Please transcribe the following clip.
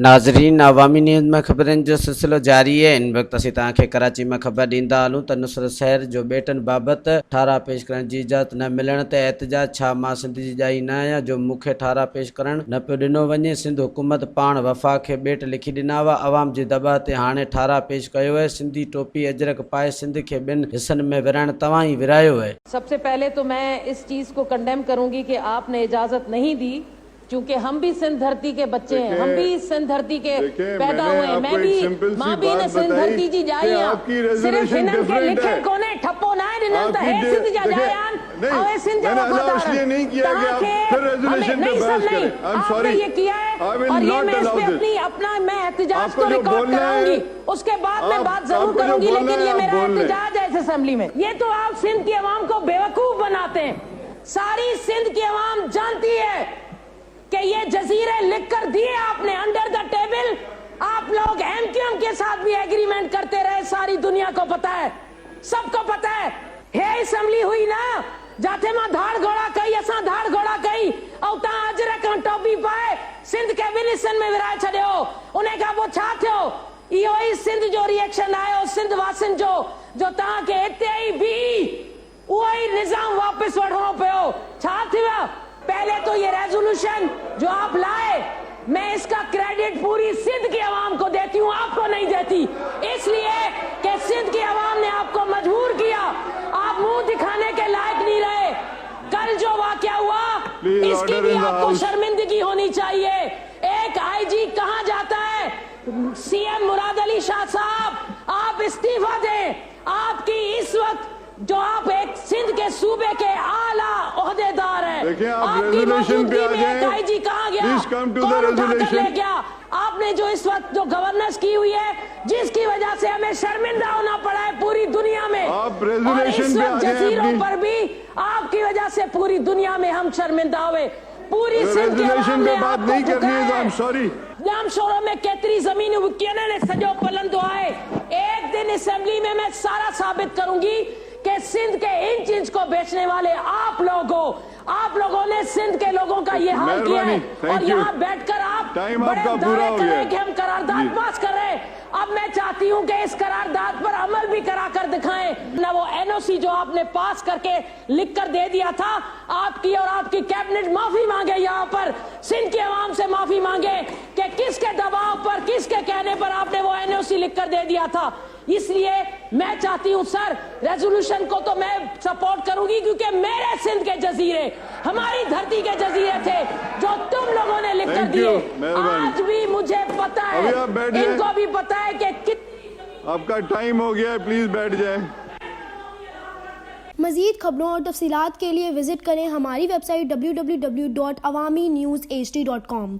नाज़रीन, अवामी न्यूज़ में ख़बरनि जो सिलसिलो जारी है। इन वक़्तु असीं तव्हांखे कराची में ख़बर ॾींदा हलूं त नुसरत शहर जो बेटनि बाबति ठारा पेश करण जी इजाज़त न मिलण ते एहतजाज। छा मां सिंध जी ॼाई न आहियां जो मूंखे ठारा पेश करण न पियो ॾिनो वञे। सिंध हुकूमत पाण वफ़ा खे बेट लिखी ॾिना हुआ, अवाम जे दॿा ते हाणे ठारा पेश कयो आहे। सिंधी टोपी अजरक पाए सिंध खे ॿिनि हिस्सनि में विरहाइण तव्हां ही विरायो है। सबसे पहले तो मैं इस चीज को कंडेम करूंगी कि आपने इजाजत नहीं दी, क्योंकि हम भी सिंध धरती के बच्चे हैं, हम भी सिंध धरती के पैदा हुए हैं। मैं भी मां भी ने सिंध धरती जी जाई हां। सिर्फ हिनन के लिखण कोने ठप्पो ना है, हिनन त है सिंध जा जायान और सिंध जा वफादार हैं। नहीं किया कि आप फिर रेजोल्यूशन पे बहस करें। आई एम सॉरी, ये किया है और ये मैं इस पे अपना मैं एहतजाज को रिकॉर्ड कराऊंगी, उसके बाद मैं बात जरूर करूंगी, लेकिन ये मेरा एहतजाज है इस असेंबली में। ये तो आप सिंध की आवाम को बेवकूफ बनाते हैं। सारी सिंध की आवाम जानती है कि ये जजीरे लिख कर दिए आपने अंडर द टेबल। आप लोग एमक्यूएम के साथ भी एग्रीमेंट करते रहे, सारी दुनिया को पता है, सबको पता है। हे असेंबली हुई ना जाते मां धाड़ घोड़ा कई, असां धाड़ घोड़ा कई और ता अजरक टोपी पाए सिंध के बिलिसन में विराए छड़ियो। उन्हें का वो छा थियो, इहो ही सिंध जो रिएक्शन आयो सिंध वासिन जो ता के हिते ही भी वो ही निजाम वापस वठणो पियो। छा थियो? पहले तो ये रेजोल्यूशन जो आप लाए, मैं इसका क्रेडिट पूरी सिंध की आवाम को देती हूँ, आपको नहीं देती, इसलिए कि सिंध की आवाम ने आपको मजबूर किया। आप मुंह दिखाने के लायक नहीं रहे। कल जो वाकया हुआ इसकी भी आपको शर्मिंदगी होनी चाहिए। एक आईजी कहाँ जाता है? सीएम मुराद अली शाह साहब, आप इस्तीफा दें। आपकी इस वक्त जो आप एक सिंध के सूबे के आला ओहदेदार हैं, देखिए आप आपकी रेजोल्यूशन पे आ मौजूदगी में जाएं। आईजी कहाँ गया? प्लीज कम टू द कौन उठा कर रेजोल्यूशन। ले गया? आपने जो इस वक्त जो गवर्नेंस की हुई है, जिसकी वजह से हमें शर्मिंदा होना पड़ा है पूरी दुनिया में, आप और रेजोल्यूशन इस पे आ वक्त जाएं जजीरों अपनी। पर भी आपकी वजह से पूरी दुनिया में हम शर्मिंदा हुए। पूरी सिंध के रेजोल्यूशन अवाम पे ने बात आपको नहीं करनी है, झुकाया आई एम सॉरी। जाम शोरों में केतरी जमीन विकियन ने सजो पलंदो आए। एक दिन असेंबली में मैं सारा साबित करूंगी कि सिंध के इंच इंच को बेचने वाले आप लोगों ने सिंध के लोगों का ये हाल किया है। और यहाँ बैठकर आप टाइम बड़े आपका पूरा दावे हो कर रहे गया। हैं कि हम करारदाद पास कर रहे हैं। अब मैं चाहती हूं कि इस करारदाद पर अमल भी करा कर दिखाएं। ना वो एनओसी जो आपने पास करके लिख कर दे दिया था, आपकी और आपकी कैबिनेट माफी मांगे, यहाँ पर सिंध की आवाम से माफी मांगे कि किसके दबाव पर, किसके कहने पर आपने वो एनओसी लिख कर दे दिया था। इसलिए मैं चाहती हूं सर, रेजोल्यूशन को तो मैं सपोर्ट करूंगी, क्योंकि मेरे सिंध के जजीरे हमारी धरती के जजीरे थे जो तुम लोगों ने लिख कर दिए। आज भी मुझे पता है, इनको भी पता है कि आपका टाइम हो गया है, प्लीज बैठ जाएं। मज़ीद खबरों और तफसीलात के लिए विजिट करें हमारी वेबसाइट www.awamiNewsHD.com।